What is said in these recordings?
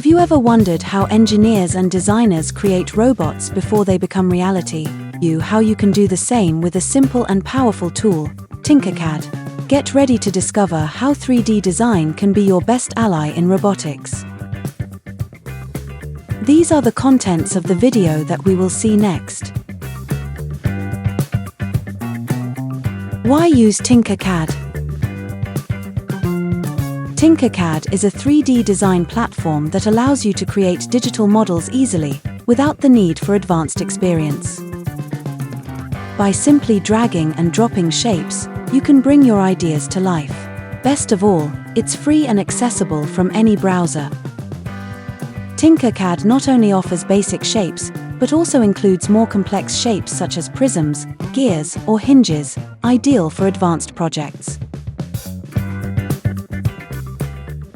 you ever wondered how engineers and designers create robots before they become reality? How you can do the same with a simple and powerful tool, TinkerCAD. Get ready to discover how 3D design can be your best ally in robotics. These are the contents of the video that we will see next. Why use TinkerCAD? TinkerCAD is a 3D design platform that allows you to create digital models easily, without the need for advanced experience. By simply dragging and dropping shapes, you can bring your ideas to life. Best of all, it's free and accessible from any browser. TinkerCAD not only offers basic shapes, but also includes more complex shapes such as prisms, gears, or hinges, ideal for advanced projects.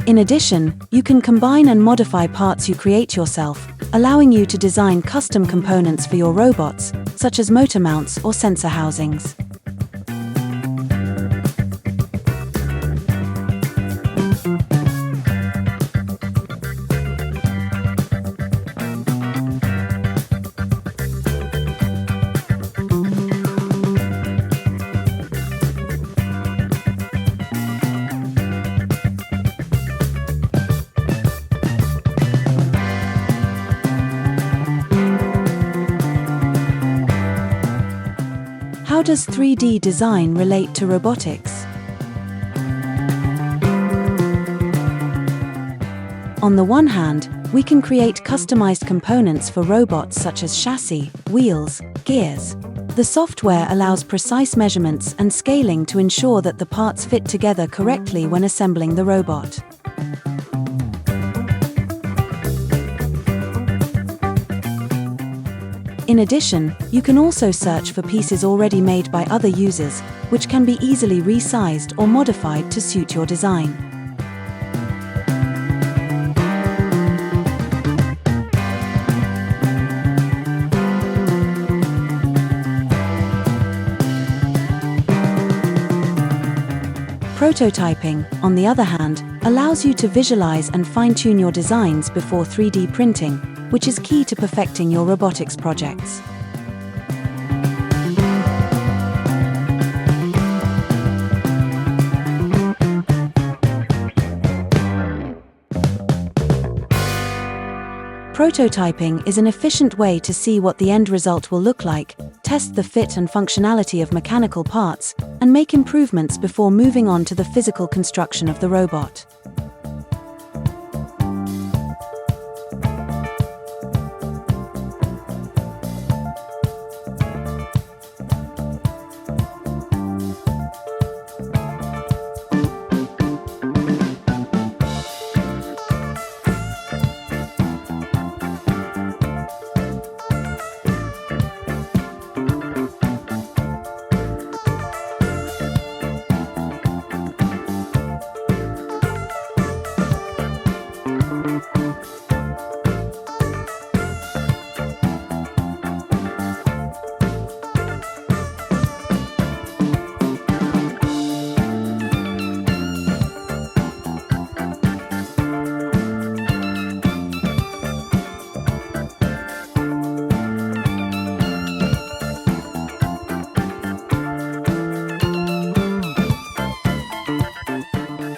In addition, you can combine and modify parts you create yourself, allowing you to design custom components for your robots, such as motor mounts or sensor housings. How does 3D design relate to robotics? On the one hand, we can create customized components for robots such as chassis, wheels, gears. The software allows precise measurements and scaling to ensure that the parts fit together correctly when assembling the robot. In addition, you can also search for pieces already made by other users, which can be easily resized or modified to suit your design. Prototyping, on the other hand, allows you to visualize and fine-tune your designs before 3D printing, which is key to perfecting your robotics projects. Prototyping is an efficient way to see what the end result will look like, test the fit and functionality of mechanical parts, and make improvements before moving on to the physical construction of the robot.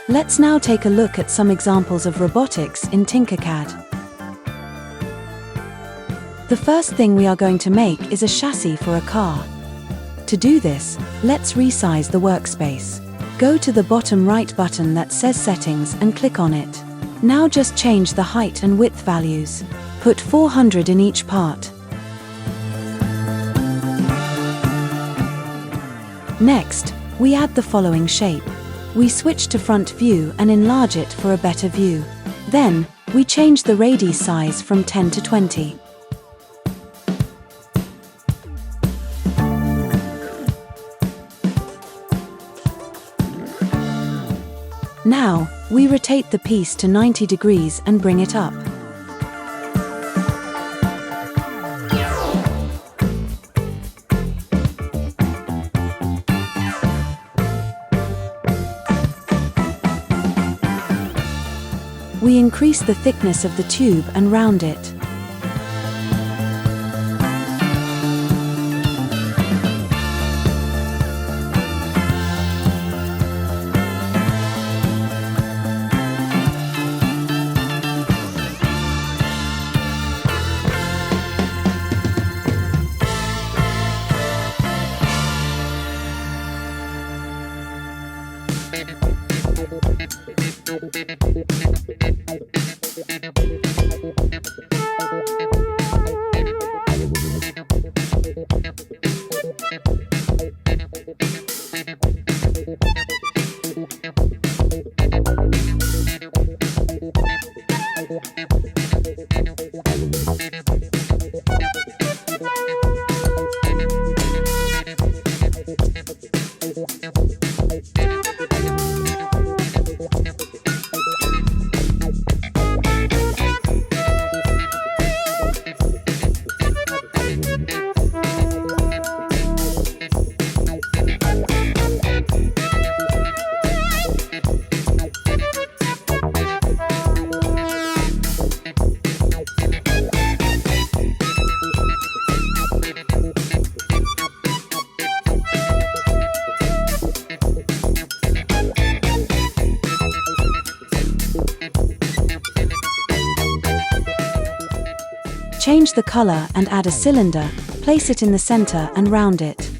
Let's now take a look at some examples of robotics in TinkerCAD. The first thing we are going to make is a chassis for a car. To do this, let's resize the workspace. Go to the bottom right button that says Settings and click on it. Now just change the height and width values. Put 400 in each part. Next, we add the following shape. We switch to front view and enlarge it for a better view. Then, we change the radius size from 10 to 20. Now, we rotate the piece to 90 degrees and bring it up. We increase the thickness of the tube and round it. Change the color and add a cylinder, place it in the center and round it.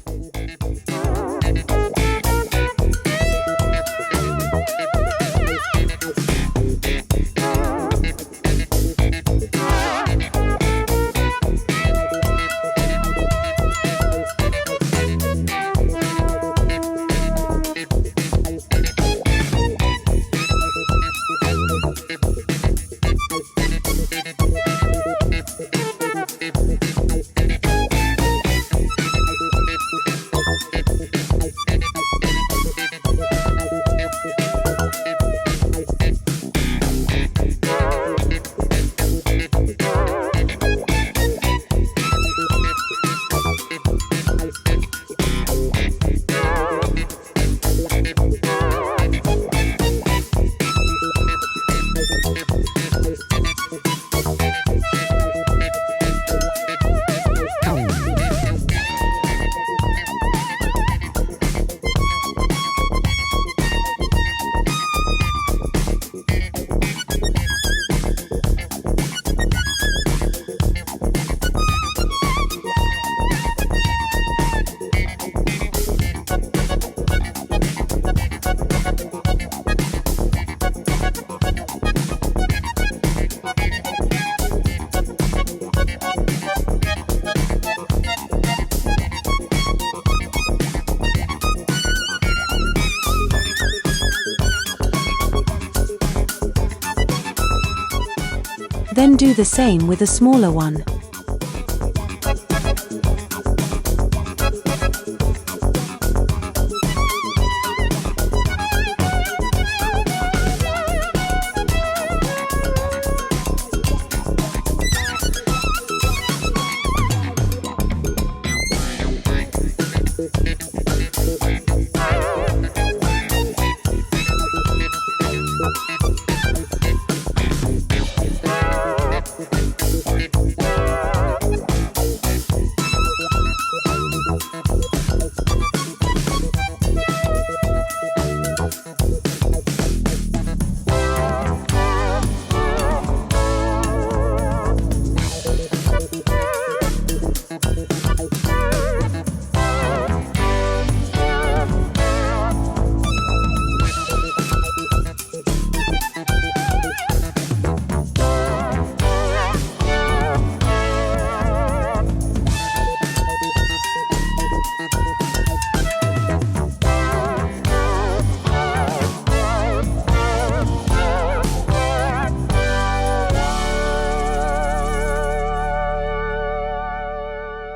Then do the same with a smaller one.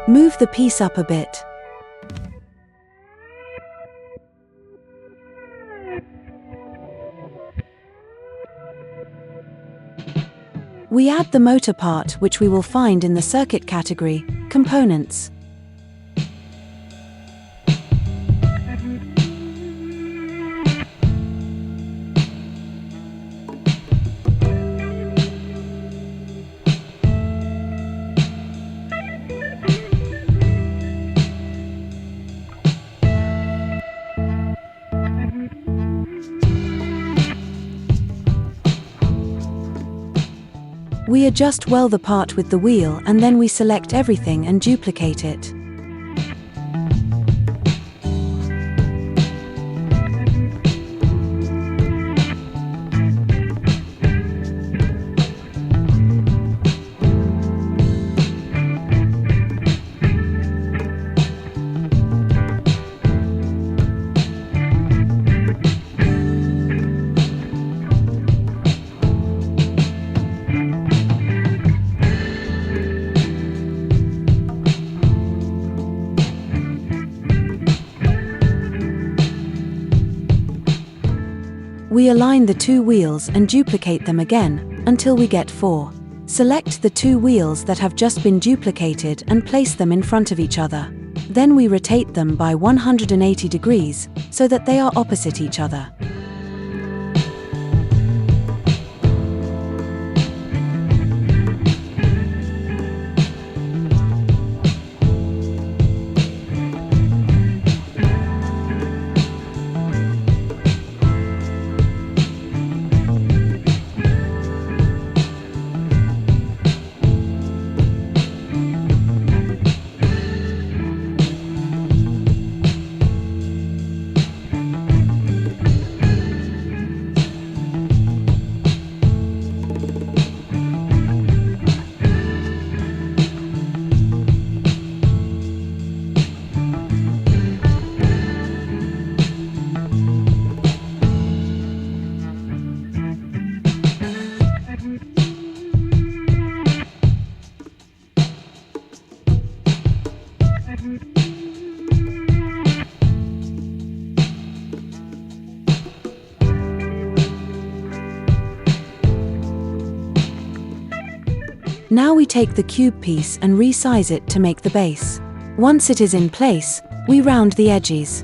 Move the piece up a bit. We add the motor part, which we will find in the circuit category, Components. We adjust well the part with the wheel and then we select everything and duplicate it. We align the two wheels and duplicate them again, until we get 4. Select the two wheels that have just been duplicated and place them in front of each other. Then we rotate them by 180 degrees, so that they are opposite each other. Now we take the cube piece and resize it to make the base. Once it is in place, we round the edges.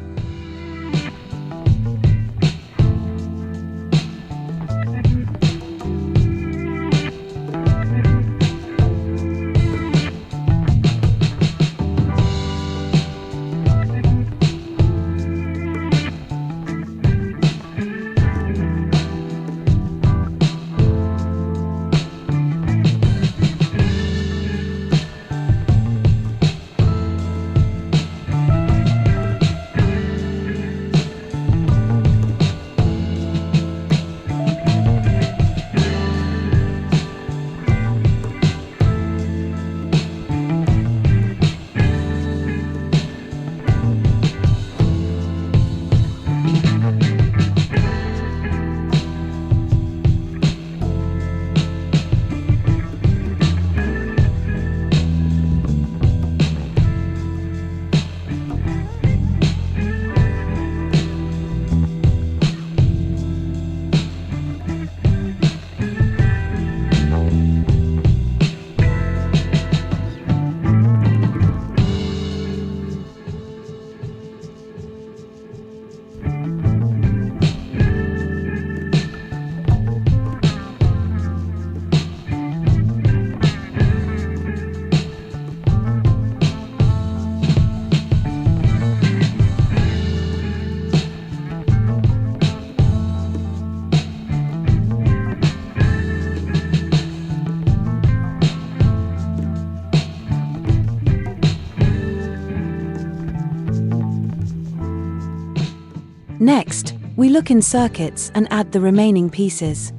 Next, we look in circuits and add the remaining pieces.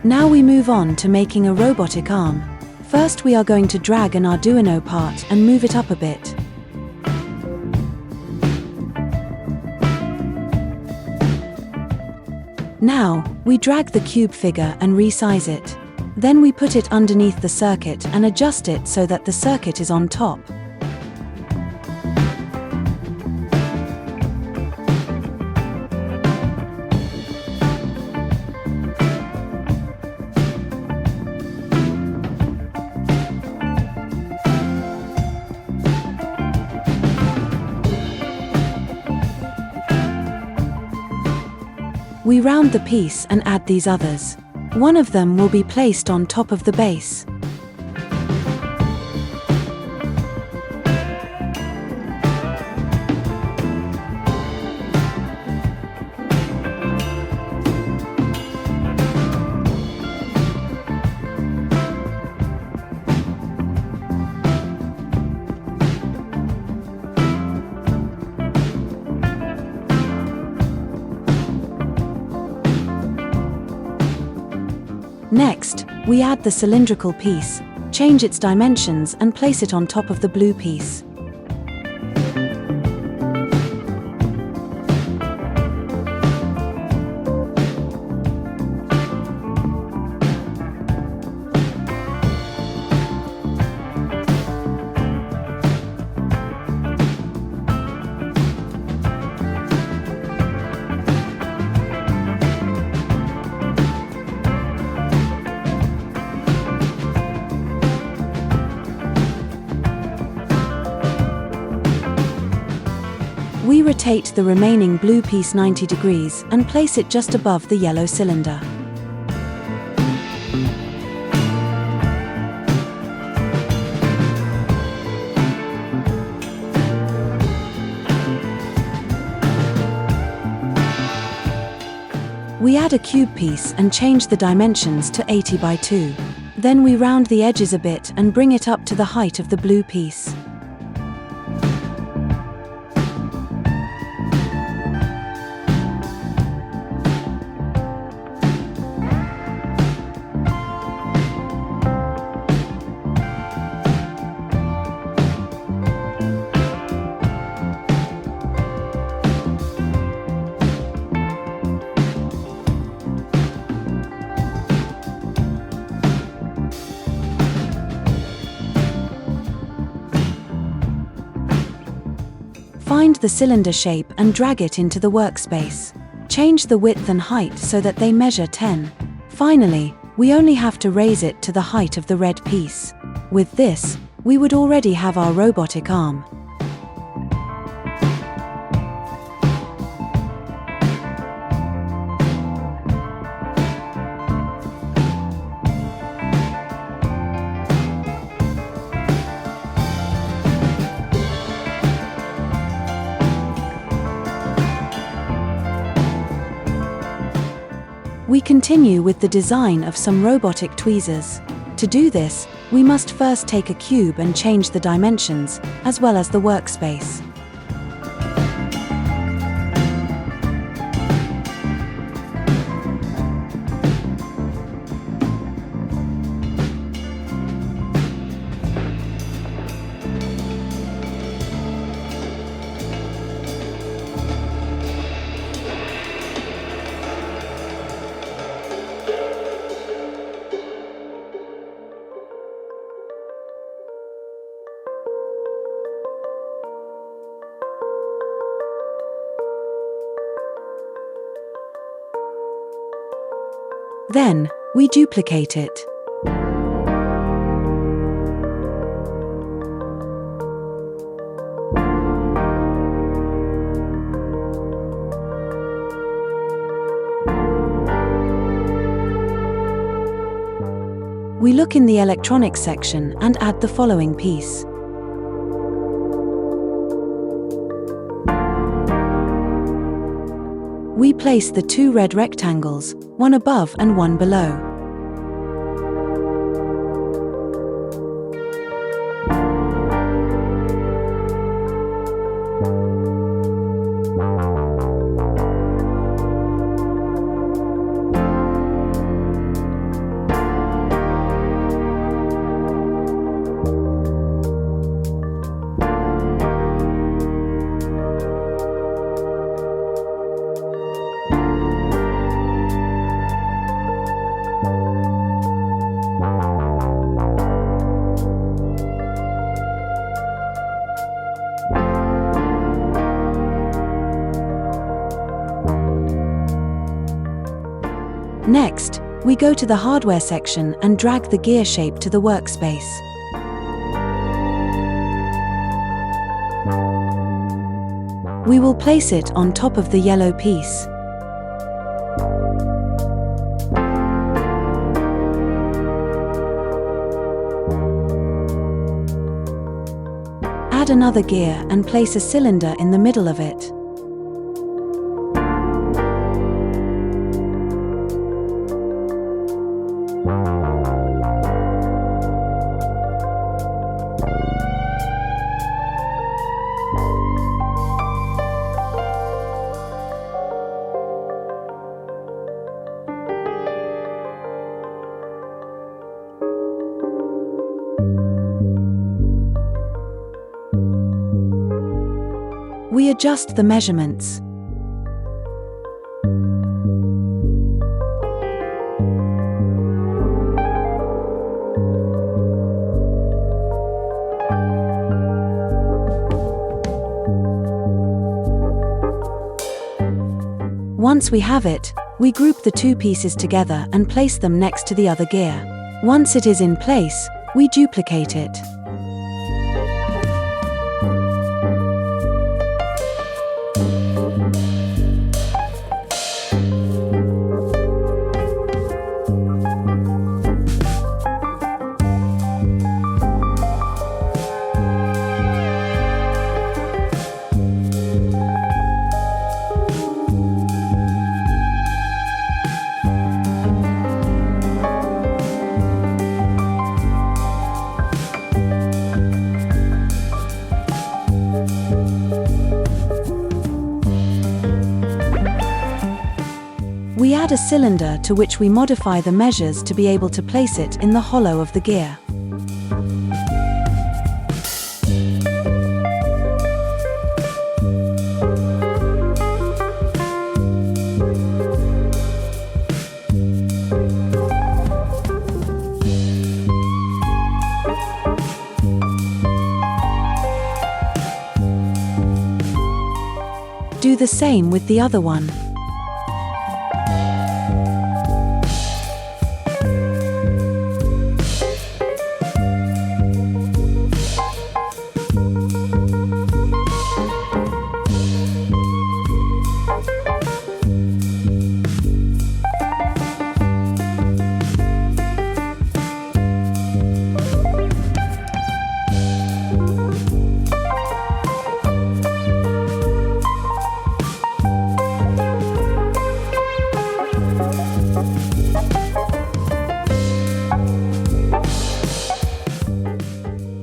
Now we move on to making a robotic arm. First we are going to drag an Arduino part and move it up a bit. Now, we drag the cube figure and resize it. Then we put it underneath the circuit and adjust it so that the circuit is on top. We round the piece and add these others. One of them will be placed on top of the base. Next, we add the cylindrical piece, change its dimensions and place it on top of the blue piece. We rotate the remaining blue piece 90 degrees and place it just above the yellow cylinder. We add a cube piece and change the dimensions to 80 by 2. Then we round the edges a bit and bring it up to the height of the blue piece. Find the cylinder shape and drag it into the workspace. Change the width and height so that they measure 10. Finally, we only have to raise it to the height of the red piece. With this, we would already have our robotic arm. We continue with the design of some robotic tweezers. To do this, we must first take a cube and change the dimensions, as well as the workspace. Then, we duplicate it. We look in the electronics section and add the following piece. We place the two red rectangles, one above and one below. Next, we go to the hardware section and drag the gear shape to the workspace. We will place it on top of the yellow piece. Add another gear and place a cylinder in the middle of it. We adjust the measurements. Once we have it, we group the two pieces together and place them next to the other gear. Once it is in place, we duplicate it. We add a cylinder to which we modify the measures to be able to place it in the hollow of the gear. Do the same with the other one.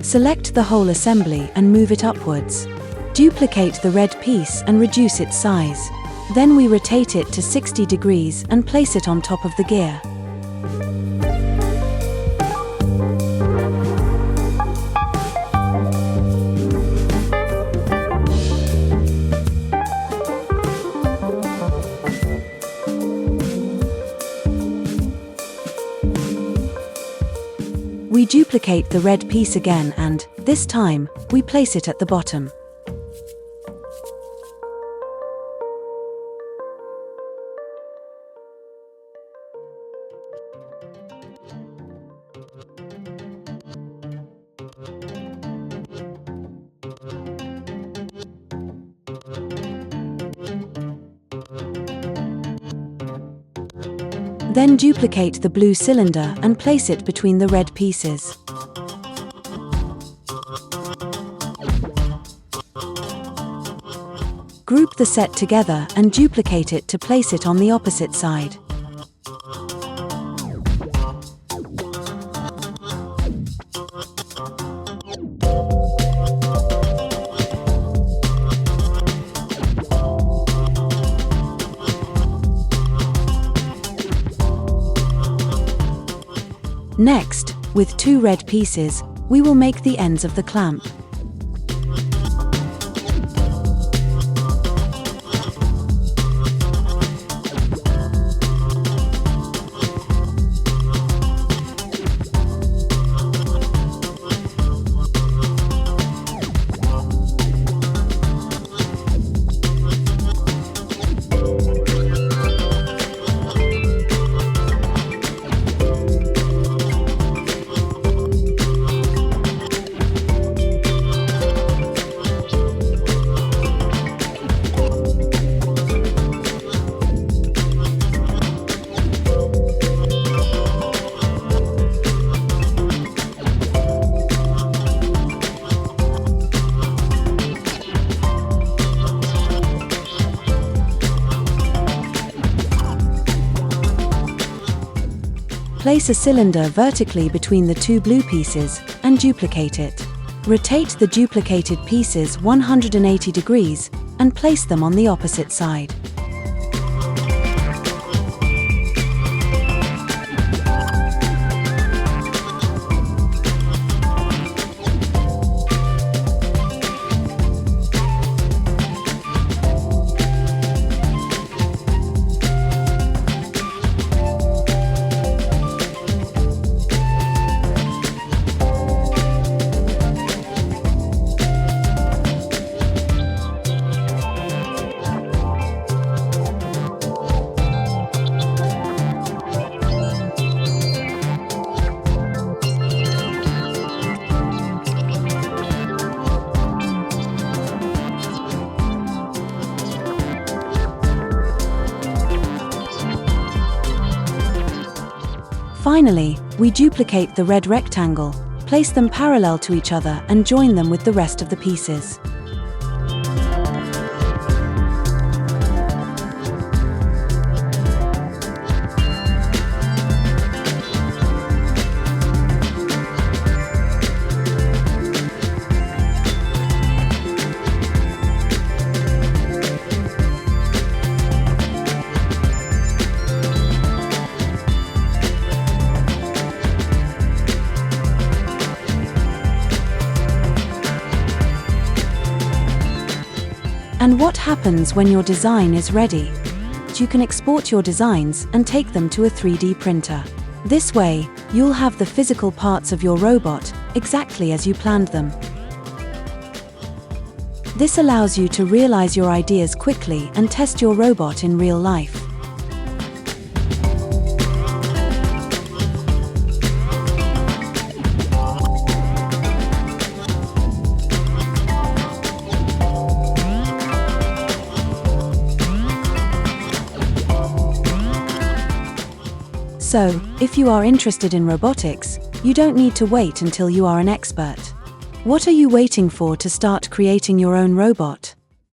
Select the whole assembly and move it upwards. Duplicate the red piece and reduce its size. Then we rotate it to 60 degrees and place it on top of the gear. We duplicate the red piece again and, this time, we place it at the bottom. Then duplicate the blue cylinder and place it between the red pieces. Group the set together and duplicate it to place it on the opposite side. Next, with two red pieces, we will make the ends of the clamp. Place a cylinder vertically between the two blue pieces and duplicate it. Rotate the duplicated pieces 180 degrees and place them on the opposite side. Finally, we duplicate the red rectangle, place them parallel to each other and join them with the rest of the pieces. And what happens when your design is ready? You can export your designs and take them to a 3D printer. This way, you'll have the physical parts of your robot exactly as you planned them. This allows you to realize your ideas quickly and test your robot in real life. So, if you are interested in robotics, you don't need to wait until you are an expert. What are you waiting for to start creating your own robot?